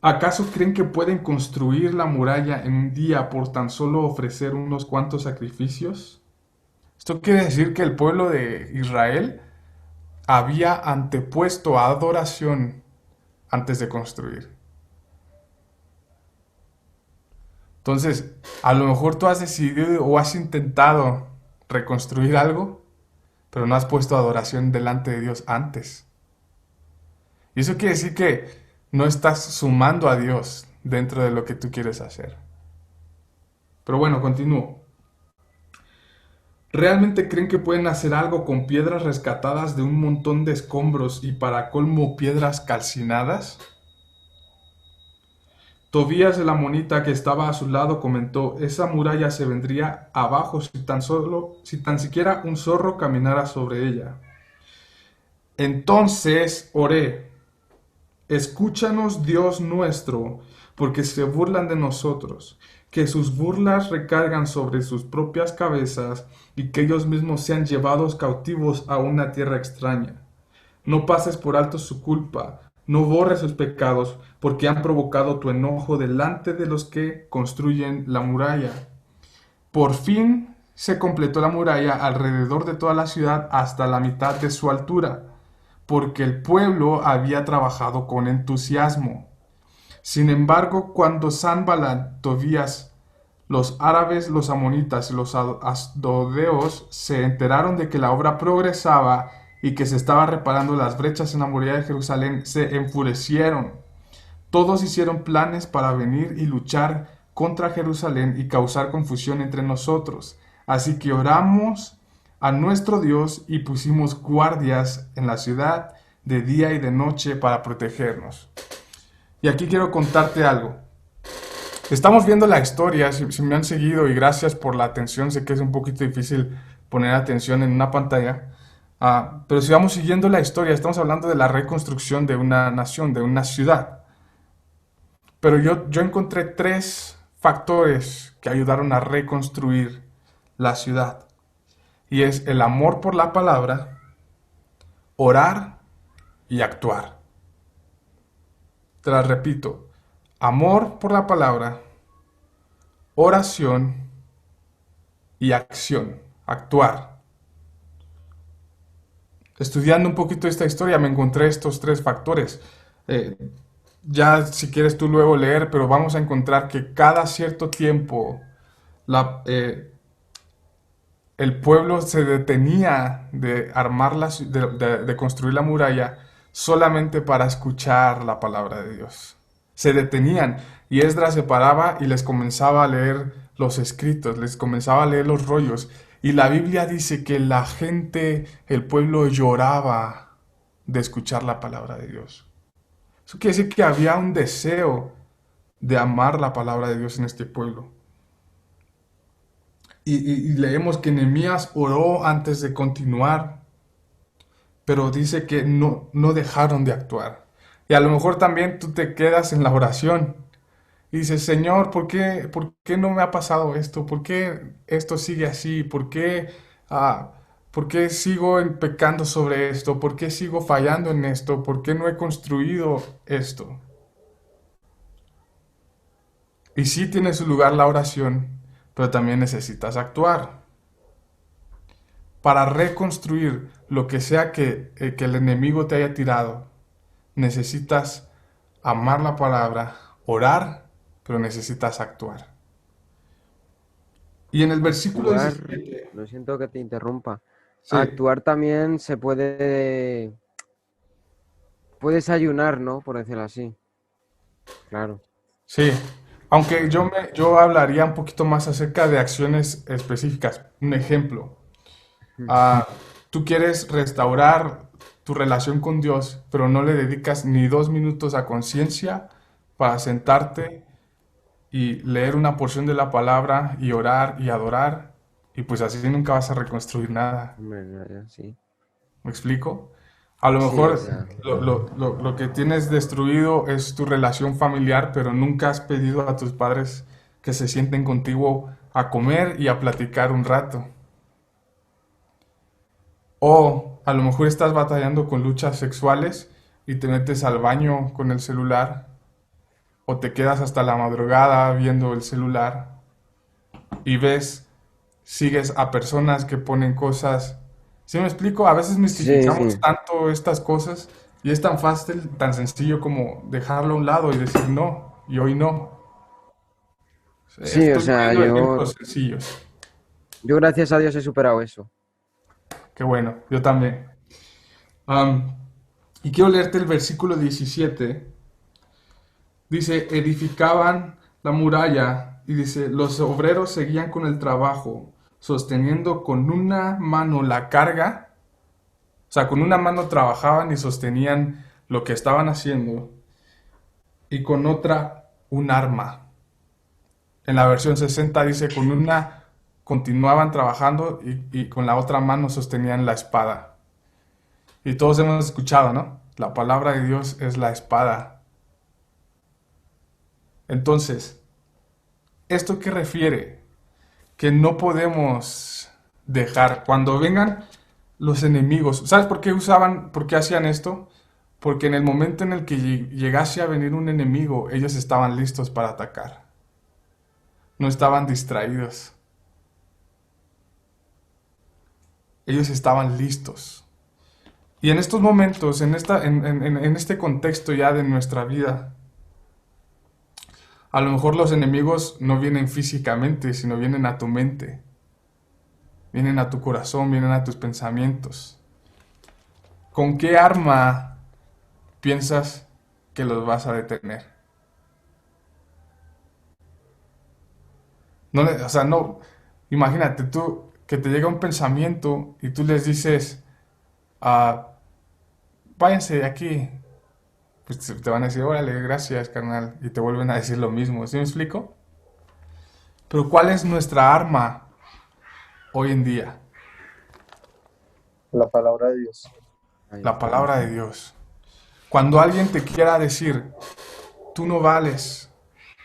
¿Acaso creen que pueden construir la muralla en un día por tan solo ofrecer unos cuantos sacrificios? Esto quiere decir que el pueblo de Israel había antepuesto adoración antes de construir. Entonces, a lo mejor tú has decidido o has intentado reconstruir algo, pero no has puesto adoración delante de Dios antes. Y eso quiere decir que no estás sumando a Dios dentro de lo que tú quieres hacer. Pero bueno, continúo. ¿Realmente creen que pueden hacer algo con piedras rescatadas de un montón de escombros y para colmo piedras calcinadas? Tobías el amonita que estaba a su lado comentó, esa muralla se vendría abajo si tan siquiera un zorro caminara sobre ella. Entonces oré, escúchanos Dios nuestro, porque se burlan de nosotros, que sus burlas recaigan sobre sus propias cabezas y que ellos mismos sean llevados cautivos a una tierra extraña. No pases por alto su culpa, no borres sus pecados, porque han provocado tu enojo delante de los que construyen la muralla. Por fin se completó la muralla alrededor de toda la ciudad hasta la mitad de su altura, porque el pueblo había trabajado con entusiasmo. Sin embargo, cuando Sanballat, Tobías, los árabes, los amonitas y los asdodeos se enteraron de que la obra progresaba y que se estaba reparando las brechas en la muralla de Jerusalén, se enfurecieron. Todos hicieron planes para venir y luchar contra Jerusalén y causar confusión entre nosotros. Así que oramos a nuestro Dios y pusimos guardias en la ciudad de día y de noche para protegernos. Y aquí quiero contarte algo. Estamos viendo la historia, si me han seguido, y gracias por la atención. Sé que es un poquito difícil poner atención en una pantalla, pero si vamos siguiendo la historia, estamos hablando de la reconstrucción de una nación, de una ciudad. Pero yo encontré 3 factores que ayudaron a reconstruir la ciudad. Y es el amor por la palabra, orar y actuar. Te las repito. Amor por la palabra, oración y acción, actuar. Estudiando un poquito esta historia me encontré estos 3 factores. Ya si quieres tú luego leer, pero vamos a encontrar que cada cierto tiempo el pueblo se detenía de armar de construir la muralla solamente para escuchar la palabra de Dios. Se detenían y Esdras se paraba y les comenzaba a leer los escritos, les comenzaba a leer los rollos. Y la Biblia dice que la gente, el pueblo lloraba de escuchar la palabra de Dios. Eso quiere decir que había un deseo de amar la palabra de Dios en este pueblo. Y leemos que Nehemías oró antes de continuar, pero dice que no dejaron de actuar. Y a lo mejor también tú te quedas en la oración y dices, Señor, ¿por qué no me ha pasado esto? ¿Por qué esto sigue así? ¿Por qué sigo pecando sobre esto? ¿Por qué sigo fallando en esto? ¿Por qué no he construido esto? Y sí tiene su lugar la oración, pero también necesitas actuar. Para reconstruir lo que sea que el enemigo te haya tirado, necesitas amar la palabra, orar, pero necesitas actuar. Y en el versículo Actuar, 17, lo siento que te interrumpa. sí, Actuar también se puedes ayunar, ¿no? Por decirlo así. Claro. sí, aunque yo hablaría un poquito más acerca de acciones específicas. Un ejemplo, Mm. ah, tú quieres restaurar tu relación con Dios, pero no le dedicas ni 2 minutos a conciencia para sentarte y leer una porción de la palabra y orar y adorar, y pues así nunca vas a reconstruir nada. Hombre, ya, sí. ¿Me explico? A lo Sí, o mejor sea, lo que tienes destruido es tu relación familiar, pero nunca has pedido a tus padres que se sienten contigo a comer y a platicar un rato. O a lo mejor estás batallando con luchas sexuales y te metes al baño con el celular, o te quedas hasta la madrugada viendo el celular y sigues a personas que ponen cosas. ¿Sí me explico? A veces sí, mistificamos sí. tanto estas cosas y es tan fácil, tan sencillo como dejarlo a un lado y decir no, y hoy no. Sí, o Estoy sea, poniendo yo, ejemplos sencillos. yo gracias a Dios he superado eso. Qué bueno, yo también. Am, y quiero leerte el versículo 17. Dice, edificaban la muralla y dice, los obreros seguían con el trabajo, sosteniendo con una mano la carga, o sea, con una mano trabajaban y sostenían lo que estaban haciendo, y con otra un arma. En la versión 60 dice, con una continuaban trabajando y con la otra mano sostenían la espada. Y todos hemos escuchado, ¿no? La palabra de Dios es la espada. Entonces, ¿esto qué refiere? Que no podemos dejar, cuando vengan los enemigos, ¿sabes por qué hacían esto? Porque en el momento en el que llegase a venir un enemigo, ellos estaban listos para atacar. No estaban distraídos. Ellos estaban listos. Y en estos momentos, en este contexto ya de nuestra vida, a lo mejor los enemigos no vienen físicamente, sino vienen a tu mente, vienen a tu corazón, vienen a tus pensamientos. ¿Con qué arma piensas que los vas a detener? No, o sea, no, imagínate tú que te llega un pensamiento y tú les dices, ah, váyanse de aquí. Pues te van a decir, órale, gracias, carnal, y te vuelven a decir lo mismo. ¿Sí me explico? Pero ¿cuál es nuestra arma hoy en día? La palabra de Dios. Ahí La está. palabra de Dios. Cuando alguien te quiera decir, tú no vales,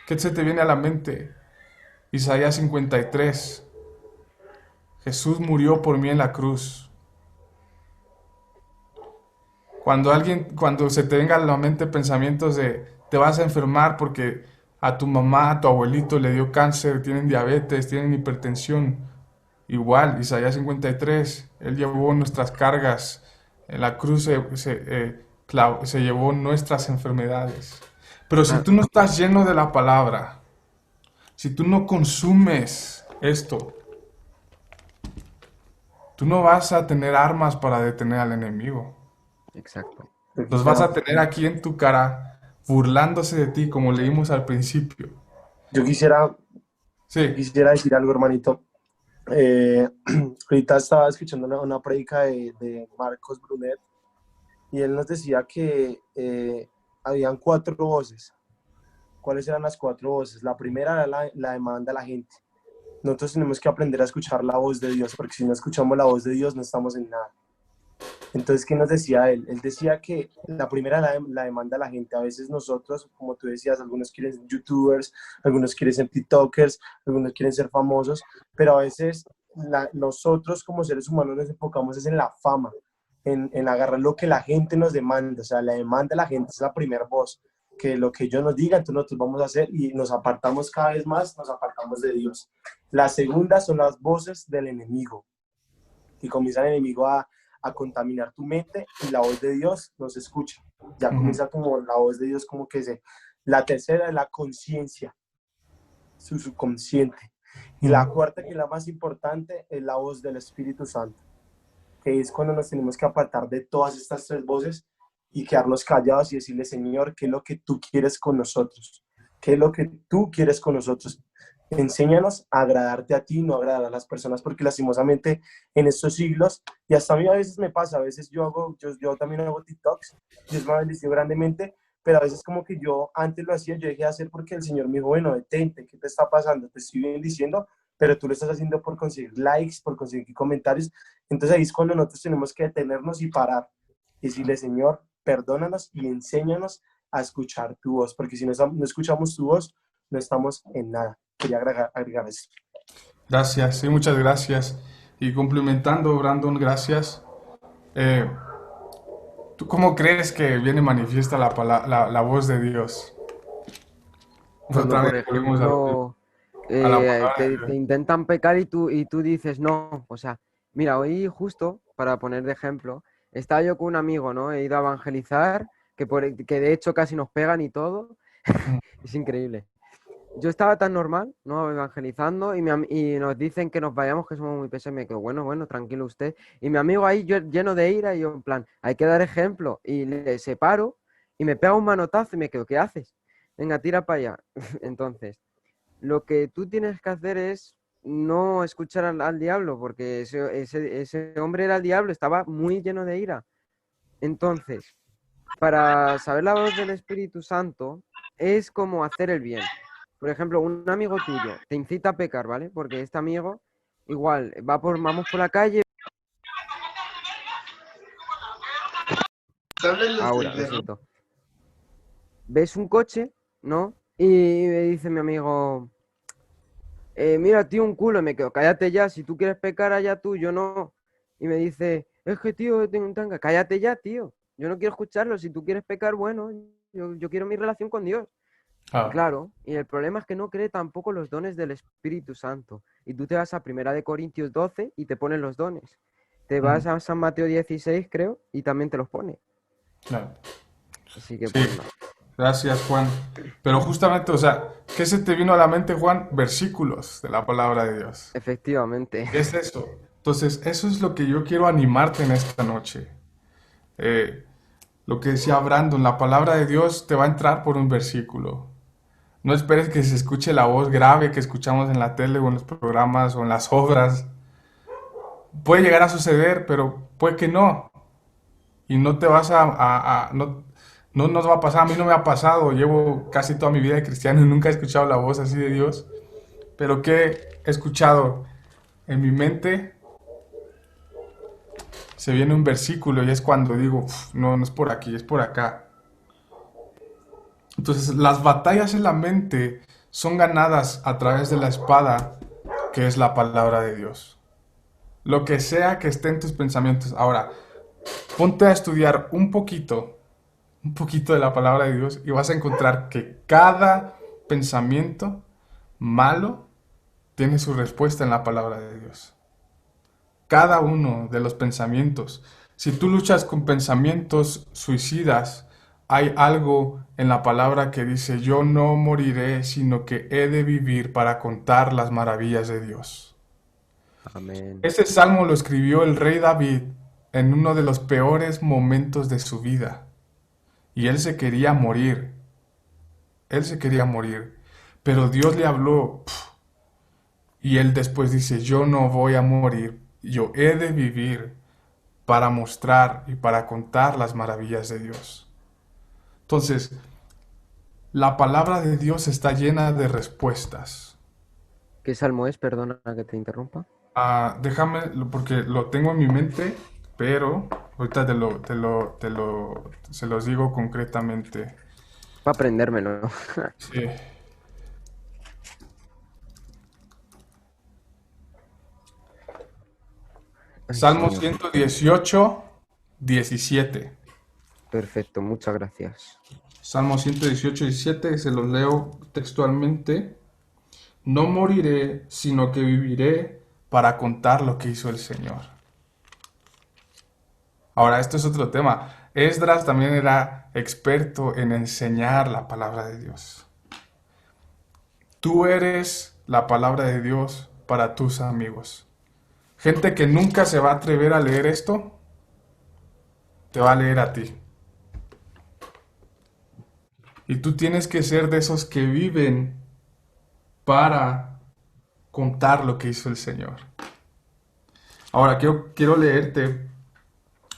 ¿qué se te viene a la mente? Isaías 53. Jesús murió por mí en la cruz. Cuando se te venga a la mente pensamientos de te vas a enfermar porque a tu mamá, a tu abuelito le dio cáncer, tienen diabetes, tienen hipertensión. Igual, Isaías 53, Él llevó nuestras cargas, en la cruz se llevó nuestras enfermedades. Pero si Ah, tú no estás lleno de la palabra, si tú no consumes esto, tú no vas a tener armas para detener al enemigo. exacto. Yo Los vas quisiera, a tener aquí en tu cara, burlándose de ti, como leímos al principio. yo quisiera, yo Sí. quisiera decir algo, hermanito. Eh, ahorita estaba escuchando una prédica de Marcos Brunet y él nos decía que habían 4 voces. ¿Cuáles eran las 4 voces? La primera era la demanda de la gente. Nosotros tenemos que aprender a escuchar la voz de Dios, porque si no escuchamos la voz de Dios no estamos en nada. Entonces, ¿qué nos decía él? Él decía que la primera la demanda de la gente. A veces nosotros, como tú decías, algunos quieren ser youtubers, algunos quieren ser tiktokers, algunos quieren ser famosos, pero a veces nosotros como seres humanos nos enfocamos es en la fama, en agarrar lo que la gente nos demanda. O sea, la demanda de la gente es la primera voz, que lo que ellos nos digan, entonces nosotros vamos a hacer y nos apartamos cada vez más, nos apartamos de Dios. La segunda son las voces del enemigo, y comienza el enemigo a contaminar tu mente y la voz de Dios nos escucha. Ya Ujú, comienza como la voz de Dios como que se... La tercera es la conciencia, su subconsciente. Y la ujú, cuarta, que es la más importante, es la voz del Espíritu Santo, que es cuando nos tenemos que apartar de todas estas 3 voces y quedarnos callados y decirle, Señor, ¿qué es lo que tú quieres con nosotros? ¿Qué es lo que tú quieres con nosotros? Enséñanos a agradarte a ti, no agradar a las personas, porque lastimosamente en estos siglos, y hasta a mí a veces me pasa, a veces yo también hago TikToks, Dios me ha bendecido grandemente, pero a veces como que yo antes lo hacía, yo dejé de hacer porque el Señor me dijo, bueno, detente, ¿qué te está pasando? Te estoy bendiciendo, pero tú lo estás haciendo por conseguir likes, por conseguir comentarios. Entonces ahí es cuando nosotros tenemos que detenernos y parar y decirle, Señor, perdónanos y enséñanos a escuchar tu voz, porque si no escuchamos tu voz, no estamos en nada. Quería agregar eso. gracias, sí, muchas gracias. Y complementando, Brandon, gracias. Eh, ¿Tú cómo crees que viene manifiesta la voz de Dios? Cuando, Otra vez por volvemos ejemplo, a la palabra de te Dios. intentan pecar y tú dices no. O sea, mira, hoy justo, para poner de ejemplo, estaba yo con un amigo, ¿no? He ido a evangelizar, que de hecho casi nos pegan y todo. Mm, Es increíble. Yo estaba tan normal, ¿no? Evangelizando y nos dicen que nos vayamos, que somos muy pesados. Y me quedo, bueno, bueno, tranquilo usted. Y mi amigo ahí, yo lleno de ira, y yo en plan, hay que dar ejemplo. Y le separo y me pega un manotazo y me quedo, ¿qué haces? Venga, tira para allá. Entonces, lo que tú tienes que hacer es no escuchar al diablo, porque ese hombre era el diablo, estaba muy lleno de ira. Entonces, para saber la voz del Espíritu Santo es como hacer el bien. Por ejemplo, un amigo tuyo te incita a pecar, ¿vale? Porque este amigo igual vamos por la calle Ahora, lo siento. Ves un coche, ¿no? Y me dice mi amigo, mira, tío, un culo. Y me quedo, cállate ya, si tú quieres pecar allá tú, yo no. Y me dice, es que, tío, tengo un tanga. Cállate ya, tío. Yo no quiero escucharlo. Si tú quieres pecar, bueno, yo quiero mi relación con Dios. Y Ah, claro, y el problema es que no cree tampoco los dones del Espíritu Santo. Y tú te vas a Primera de Corintios 12 y te ponen los dones. Te vas ujú, a San Mateo 16, creo, y también te los pone. claro. Así que Sí, pues nada. gracias, Juan. Pero justamente, o sea, ¿qué se te vino a la mente, Juan? Versículos de la palabra de Dios. Efectivamente. ¿Qué es eso? Entonces, eso es lo que yo quiero animarte en esta noche. Eh, lo que decía Brandon, la palabra de Dios te va a entrar por un versículo. No esperes que se escuche la voz grave que escuchamos en la tele o en los programas o en las obras. Puede llegar a suceder, pero puede que no. Y no te vas no, no nos va a pasar. A mí no me ha pasado. Llevo casi toda mi vida de cristiano y nunca he escuchado la voz así de Dios. Pero que he escuchado en mi mente, se viene un versículo y es cuando digo, "Uf, no, no es por aquí, es por acá". Entonces, las batallas en la mente son ganadas a través de la espada, que es la palabra de Dios. Lo que sea que esté en tus pensamientos. Ahora, ponte a estudiar un poquito de la palabra de Dios y vas a encontrar que cada pensamiento malo tiene su respuesta en la palabra de Dios. Cada uno de los pensamientos. Si tú luchas con pensamientos suicidas, hay algo en la palabra que dice, yo no moriré, sino que he de vivir para contar las maravillas de Dios. Amén. Este salmo lo escribió el rey David en uno de los peores momentos de su vida. Y él se quería morir. Él se quería morir. Pero Dios le habló. Y él después dice, yo no voy a morir. Yo he de vivir para mostrar y para contar las maravillas de Dios. Entonces, la palabra de Dios está llena de respuestas. ¿Qué salmo es? Perdona que te interrumpa. Déjame, porque lo tengo en mi mente, pero ahorita se los digo concretamente. Para aprendérmelo. Sí. Ay, Salmo señor. 118, 17. Perfecto, muchas gracias. Salmo 118, 17, se los leo textualmente. No moriré, sino que viviré para contar lo que hizo el Señor. Ahora, esto es otro tema. Esdras también era experto en enseñar la palabra de Dios. Tú eres la palabra de Dios para tus amigos. Gente que nunca se va a atrever a leer esto, te va a leer a ti. Y tú tienes que ser de esos que viven para contar lo que hizo el Señor. Ahora quiero leerte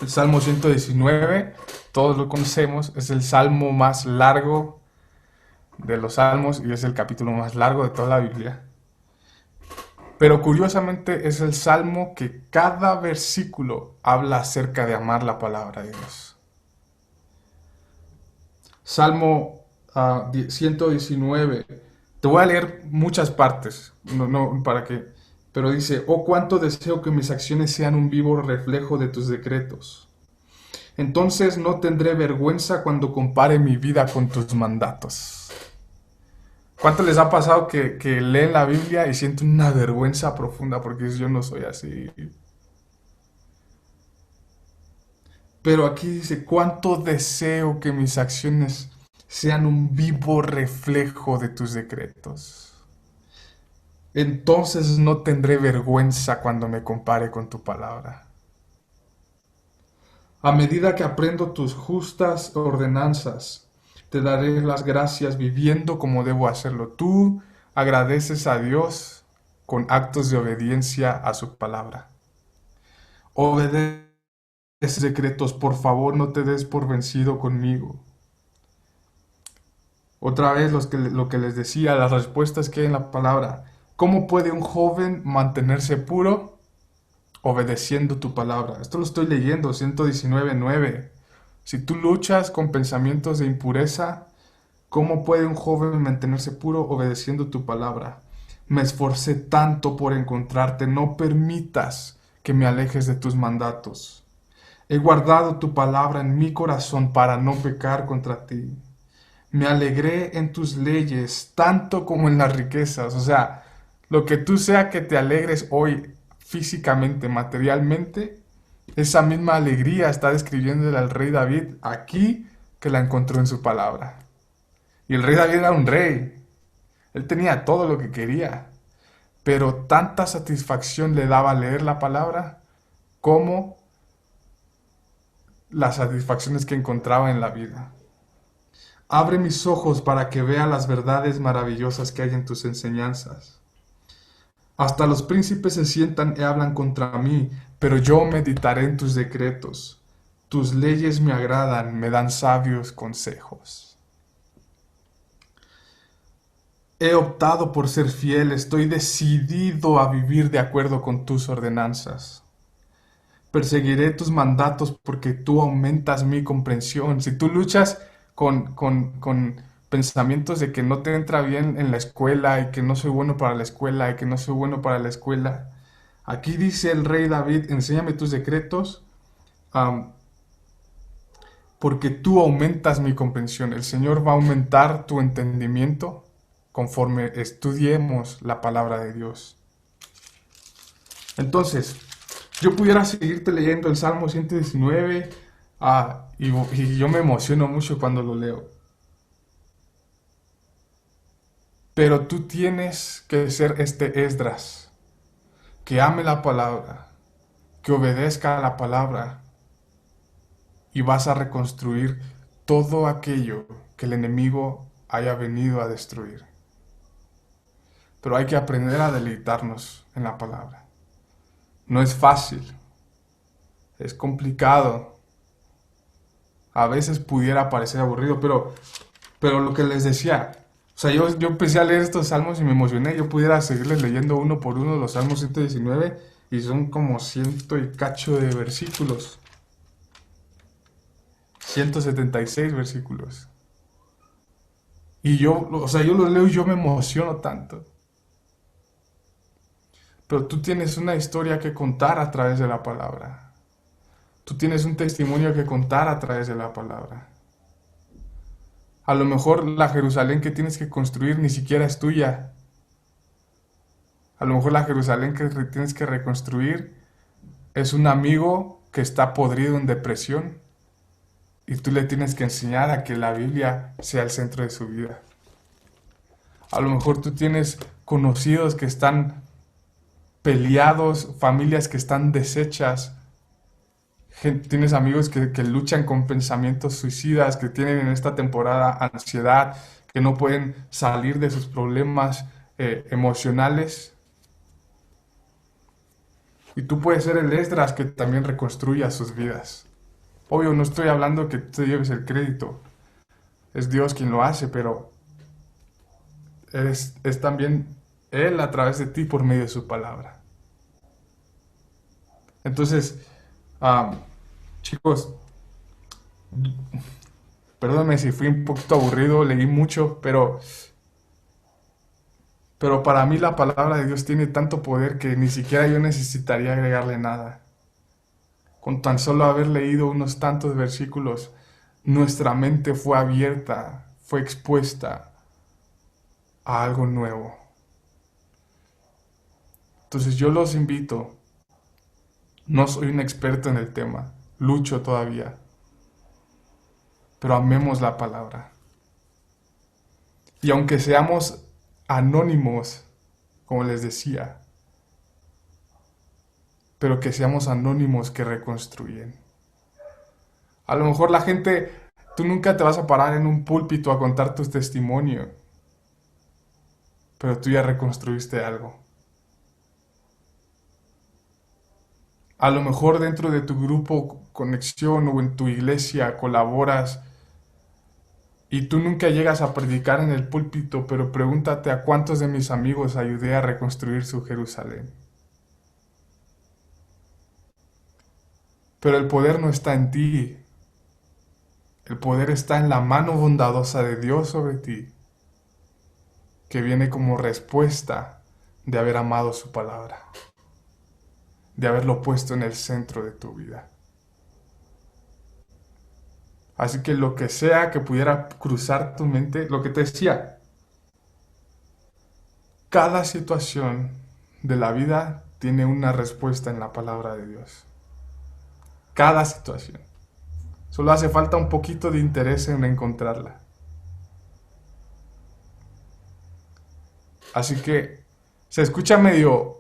el Salmo 119. Todos lo conocemos, es el salmo más largo de los salmos y es el capítulo más largo de toda la Biblia. Pero curiosamente es el salmo que cada versículo habla acerca de amar la palabra de Dios. Salmo 119. Te voy a leer muchas partes, no para que, pero dice, oh cuánto deseo que mis acciones sean un vivo reflejo de tus decretos. Entonces no tendré vergüenza cuando compare mi vida con tus mandatos. ¿Cuánto les ha pasado que leen la Biblia y sienten una vergüenza profunda porque yo no soy así? Pero aquí dice, cuánto deseo que mis acciones sean un vivo reflejo de tus decretos. Entonces no tendré vergüenza cuando me compare con tu palabra. A medida que aprendo tus justas ordenanzas, te daré las gracias viviendo como debo hacerlo. Tú agradeces a Dios con actos de obediencia a su palabra. Obedece decretos, por favor, no te des por vencido conmigo. Otra vez lo que les decía, las respuestas que hay en la palabra. ¿Cómo puede un joven mantenerse puro? Obedeciendo tu palabra. Esto lo estoy leyendo, 119:9. Si tú luchas con pensamientos de impureza, ¿cómo puede un joven mantenerse puro obedeciendo tu palabra? Me esforcé tanto por encontrarte, no permitas que me alejes de tus mandatos. He guardado tu palabra en mi corazón para no pecar contra ti. Me alegré en tus leyes, tanto como en las riquezas. O sea, lo que tú sea que te alegres hoy físicamente, materialmente, esa misma alegría está describiéndole al rey David aquí que la encontró en su palabra. Y el rey David era un rey. Él tenía todo lo que quería. Pero tanta satisfacción le daba leer la palabra como las satisfacciones que encontraba en la vida. Abre mis ojos para que vea las verdades maravillosas que hay en tus enseñanzas. Hasta los príncipes se sientan y hablan contra mí, pero yo meditaré en tus decretos. Tus leyes me agradan, me dan sabios consejos. He optado por ser fiel, estoy decidido a vivir de acuerdo con tus ordenanzas. Perseguiré tus mandatos porque tú aumentas mi comprensión. Si tú luchas con pensamientos de que no te entra bien en la escuela y que no soy bueno para la escuela y que no soy bueno para la escuela, aquí dice el rey David, enséñame tus decretos, porque tú aumentas mi comprensión. El Señor va a aumentar tu entendimiento conforme estudiemos la palabra de Dios. Entonces, yo pudiera seguirte leyendo el Salmo 119 y yo me emociono mucho cuando lo leo. Pero tú tienes que ser este Esdras, que ame la palabra, que obedezca a la palabra, y vas a reconstruir todo aquello que el enemigo haya venido a destruir. Pero hay que aprender a deleitarnos en la palabra. No es fácil, es complicado. A veces pudiera parecer aburrido, pero lo que les decía, o sea, yo empecé a leer estos salmos y me emocioné. Yo pudiera seguirles leyendo uno por uno los salmos 119 y son como 100 y cacho de versículos. 176 versículos. Y yo los leo y yo me emociono tanto. Pero tú tienes una historia que contar a través de la palabra. Tú tienes un testimonio que contar a través de la palabra. A lo mejor la Jerusalén que tienes que construir ni siquiera es tuya. A lo mejor la Jerusalén que tienes que reconstruir es un amigo que está podrido en depresión y tú le tienes que enseñar a que la Biblia sea el centro de su vida. A lo mejor tú tienes conocidos que están peleados, familias que están deshechas. Tienes amigos que luchan con pensamientos suicidas, que tienen en esta temporada ansiedad, que no pueden salir de sus problemas emocionales. Y tú puedes ser el Esdras que también reconstruya sus vidas. Obvio, no estoy hablando que tú lleves el crédito. Es Dios quien lo hace, pero es también Él a través de ti por medio de su palabra. Entonces, chicos, perdónenme si fui un poquito aburrido, leí mucho, pero para mí la palabra de Dios tiene tanto poder que ni siquiera yo necesitaría agregarle nada. Con tan solo haber leído unos tantos versículos, nuestra mente fue abierta, fue expuesta a algo nuevo. Entonces yo los invito, no soy un experto en el tema, lucho todavía, pero amemos la palabra. Y aunque seamos anónimos, como les decía, pero que seamos anónimos que reconstruyen. A lo mejor la gente, tú nunca te vas a parar en un púlpito a contar tu testimonio, pero tú ya reconstruiste algo. A lo mejor dentro de tu grupo conexión o en tu iglesia colaboras y tú nunca llegas a predicar en el púlpito, pero pregúntate a cuántos de mis amigos ayudé a reconstruir su Jerusalén. Pero el poder no está en ti. El poder está en la mano bondadosa de Dios sobre ti, que viene como respuesta de haber amado su palabra, de haberlo puesto en el centro de tu vida. Así que lo que sea que pudiera cruzar tu mente, lo que te decía, cada situación de la vida tiene una respuesta en la palabra de Dios. Cada situación. Solo hace falta un poquito de interés en encontrarla. Así que se escucha medio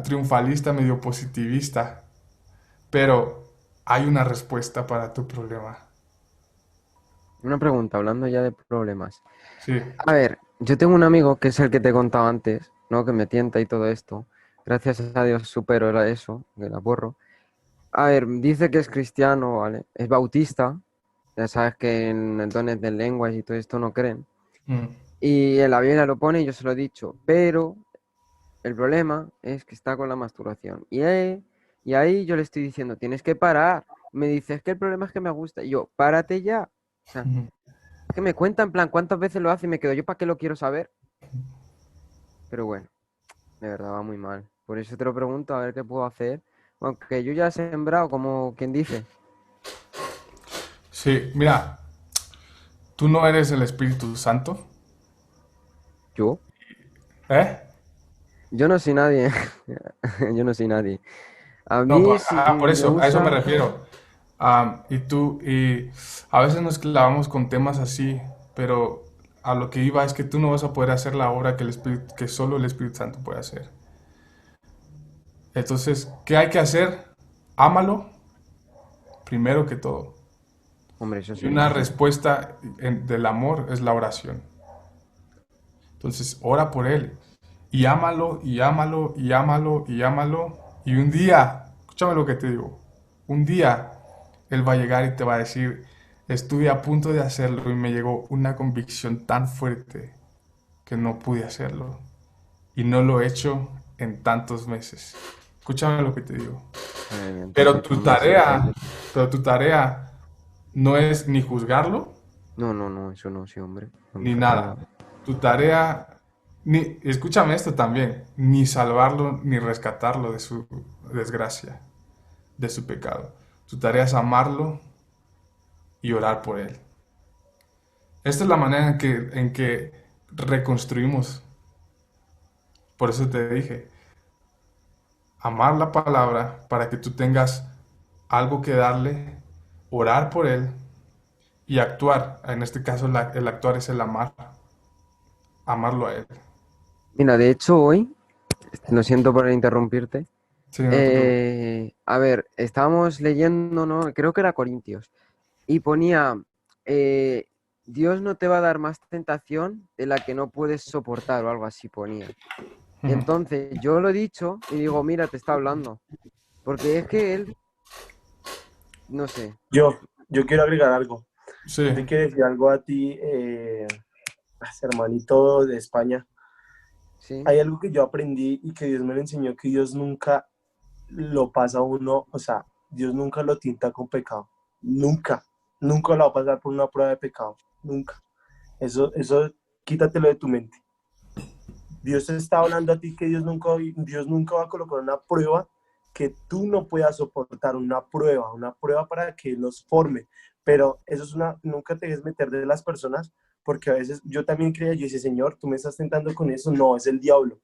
triunfalista, medio positivista, pero hay una respuesta para tu problema. Una pregunta, hablando ya de problemas. Sí. A ver, yo tengo un amigo que es el que te he contado antes, ¿no? Que me tienta y todo esto. Gracias a Dios supero eso, que la borro. A ver, dice que es cristiano, ¿vale? Es bautista. Ya sabes que en el dones de lenguas y todo esto no creen. Mm. Y en la Biblia lo pone y yo se lo he dicho. Pero el problema es que está con la masturbación. Y ahí yo le estoy diciendo, tienes que parar. Me dice, es que el problema es que me gusta. Y yo, párate ya. O sea, Ujú. es que me cuenta en plan cuántas veces lo hace y me quedo, ¿yo para qué lo quiero saber? Pero bueno, de verdad va muy mal. Por eso te lo pregunto, a ver qué puedo hacer. Aunque yo ya he sembrado, como quien dice. Sí, mira, tú no eres el Espíritu Santo, ¿Yo? ¿eh? Yo no soy nadie. Yo no soy nadie. A No, mí si por me eso, a eso me usa... refiero. Y a veces nos clavamos con temas así, pero a lo que iba es que tú no vas a poder hacer la obra que que solo el Espíritu Santo puede hacer. Entonces, ¿qué hay que hacer? Ámalo primero que todo. Hombre, eso Y sí. una respuesta del amor es la oración. Entonces, ora por él. Y ámalo, y ámalo, y ámalo, y ámalo. Y un día, escúchame lo que te digo, un día él va a llegar y te va a decir, estuve a punto de hacerlo y me llegó una convicción tan fuerte que no pude hacerlo. Y no lo he hecho en tantos meses. Escúchame lo que te digo. Madre mía, Pero entonces tu ponme así. tarea, pero tu tarea no es ni juzgarlo, No, no, no, eso no, sí, hombre. No me ni nada. faltaba. Tu tarea, ni, escúchame esto también, ni salvarlo ni rescatarlo de su desgracia, de su pecado. Tu tarea es amarlo y orar por él. Esta es la manera en que reconstruimos. Por eso te dije, amar la palabra para que tú tengas algo que darle, orar por él y actuar. En este caso, el actuar es el amar, amarlo a él. Mira, de hecho hoy, lo siento por interrumpirte. Sí, no te preocupes. A ver, estábamos leyendo, ¿no? Creo que era Corintios. Y ponía, eh, Dios no te va a dar más tentación de la que no puedes soportar o algo así ponía. Y Ujú. entonces yo lo he dicho y digo, mira, te está hablando. Porque es que él, no sé, Yo quiero agregar algo. Sí. Yo te quiero decir algo a ti, hermanito de España. ¿sí? Hay algo que yo aprendí y que Dios me lo enseñó, que Dios nunca lo pasa a uno, o sea, Dios nunca lo tinta con pecado. Nunca, nunca lo va a pasar por una prueba de pecado. Nunca. Eso quítatelo de tu mente. Dios te está hablando a ti que Dios nunca va a colocar una prueba que tú no puedas soportar, una prueba para que Él nos forme. Pero eso es nunca te dejes meter de las personas, porque a veces yo también creía, yo decía, Señor, tú me estás tentando con eso. No, es el diablo.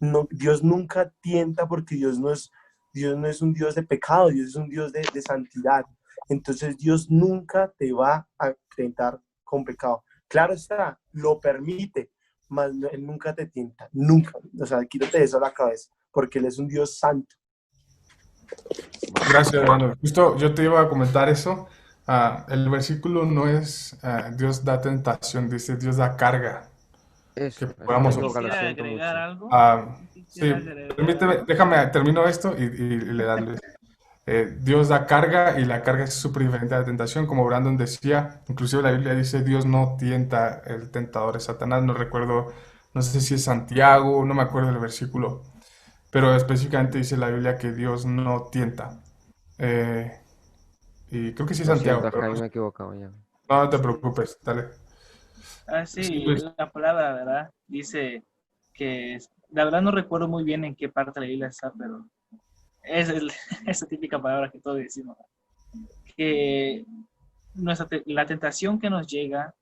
No, Dios nunca tienta porque Dios no es un Dios de pecado, Dios es un Dios de santidad. Entonces Dios nunca te va a tentar con pecado. Claro está, lo permite, mas Él nunca te tienta, nunca. O sea, quítate eso a la cabeza, porque Él es un Dios santo. Vale. Gracias, hermano. Justo yo te iba a comentar eso. El versículo no es Dios da tentación, dice Dios da carga que Eso, me he podamos Yo equivocado, lo soportar. quisiera siento agregar mucho. algo. Sí, Quisiera agregar. permíteme, déjame, termino esto y le das Luis. Dios da carga y la carga es súper diferente a la tentación, como Brandon decía. Inclusive la Biblia dice Dios no tienta, el tentador es Satanás. No recuerdo, no sé si es Santiago, no me acuerdo del versículo, pero específicamente dice la Biblia que Dios no tienta. Eh, y creo que sí es Lo Santiago, siento, pero Jaime, me he equivocado ya. No, no te Sí. preocupes, dale. Sí, Sí, pues, la palabra, ¿verdad? Dice que, la verdad no recuerdo muy bien en qué parte de la Biblia está, pero es esa típica palabra que todos decimos, que la tentación que nos llega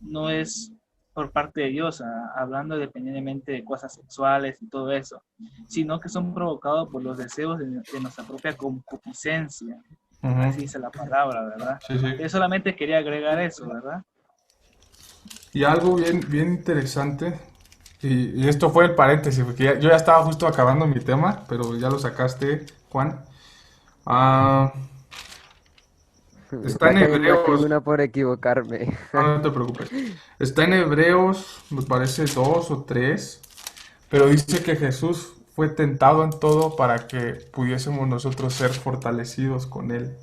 no es por parte de Dios, hablando independientemente de cosas sexuales y todo eso, sino que son provocados por los deseos de nuestra propia concupiscencia. ujú, Así dice la palabra, ¿verdad? sí, sí. Yo solamente quería agregar eso, ¿verdad? Y algo bien, bien interesante, y esto fue el paréntesis, porque yo ya estaba justo acabando mi tema, pero ya lo sacaste, Juan. Ah, Me está está en cayendo aquí Hebreos, una por equivocarme. no, no te preocupes. Está en Hebreos, me parece 2 o 3, pero dice que Jesús fue tentado en todo para que pudiésemos nosotros ser fortalecidos con él.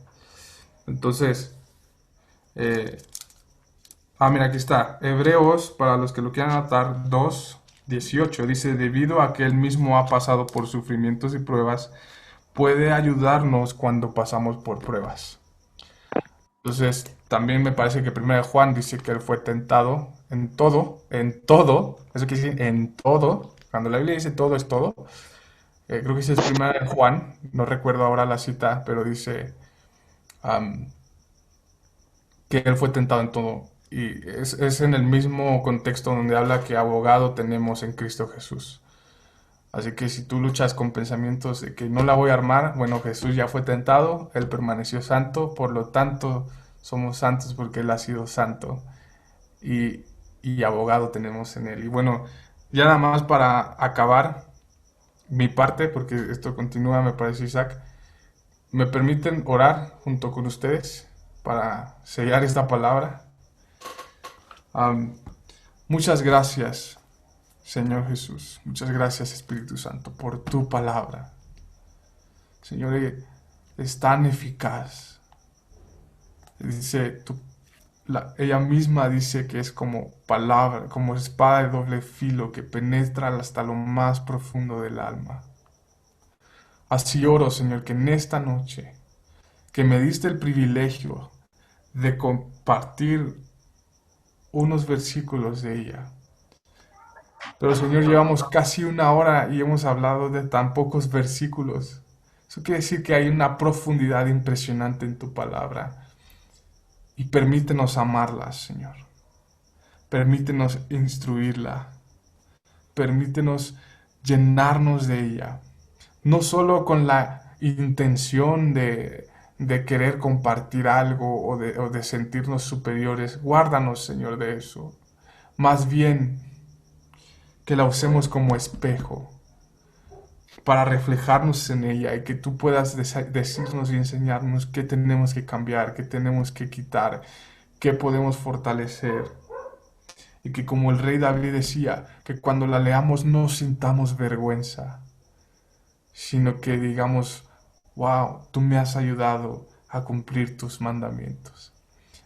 Entonces, eh, mira, aquí está. Hebreos, para los que lo quieran anotar, 2:18 dice, debido a que él mismo ha pasado por sufrimientos y pruebas, puede ayudarnos cuando pasamos por pruebas. Entonces, también me parece que primero Juan dice que él fue tentado en todo, eso quiere decir en todo. Cuando la Biblia dice todo es todo. Creo que ese es primero de Juan, no recuerdo ahora la cita, pero dice am, que él fue tentado en todo. Y es en el mismo contexto donde habla que abogado tenemos en Cristo Jesús. Así que si tú luchas con pensamientos de que no la voy a armar, bueno, Jesús ya fue tentado, él permaneció santo, por lo tanto somos santos porque él ha sido santo. Y, y abogado tenemos en él. Y bueno, ya nada más para acabar mi parte, porque esto continúa, me parece, Isaac. ¿Me permiten orar junto con ustedes para sellar esta palabra? Am, muchas gracias, Señor Jesús. Muchas gracias, Espíritu Santo, por tu palabra. Señor, es tan eficaz. Dice, ella misma dice que es como palabra, como espada de doble filo que penetra hasta lo más profundo del alma. Así oro, Señor, que en esta noche, que me diste el privilegio de compartir unos versículos de ella. Pero Señor, llevamos casi una hora y hemos hablado de tan pocos versículos. Eso quiere decir que hay una profundidad impresionante en tu palabra. Y permítenos amarla, Señor. Permítenos instruirla. Permítenos llenarnos de ella. No solo con la intención de querer compartir algo o de sentirnos superiores. Guárdanos, Señor, de eso. Más bien, que la usemos como espejo para reflejarnos en ella y que tú puedas decirnos y enseñarnos qué tenemos que cambiar, qué tenemos que quitar, qué podemos fortalecer. Y que como el rey David decía, que cuando la leamos no sintamos vergüenza, sino que digamos, wow, tú me has ayudado a cumplir tus mandamientos.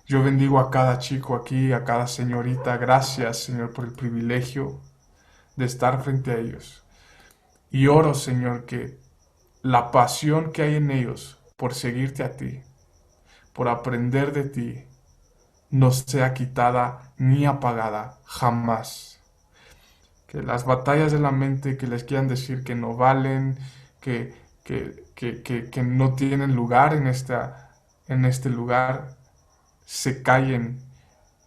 Yo bendigo a cada chico aquí, a cada señorita. Gracias, Señor, por el privilegio de estar frente a ellos. Y oro, Señor, que la pasión que hay en ellos por seguirte a ti, por aprender de ti, no sea quitada ni apagada jamás. Que las batallas de la mente que les quieran decir que no valen, que, que no tienen lugar en este lugar, se callen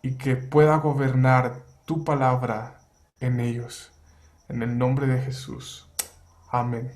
y que pueda gobernar tu palabra en ellos. En el nombre de Jesús. Amén.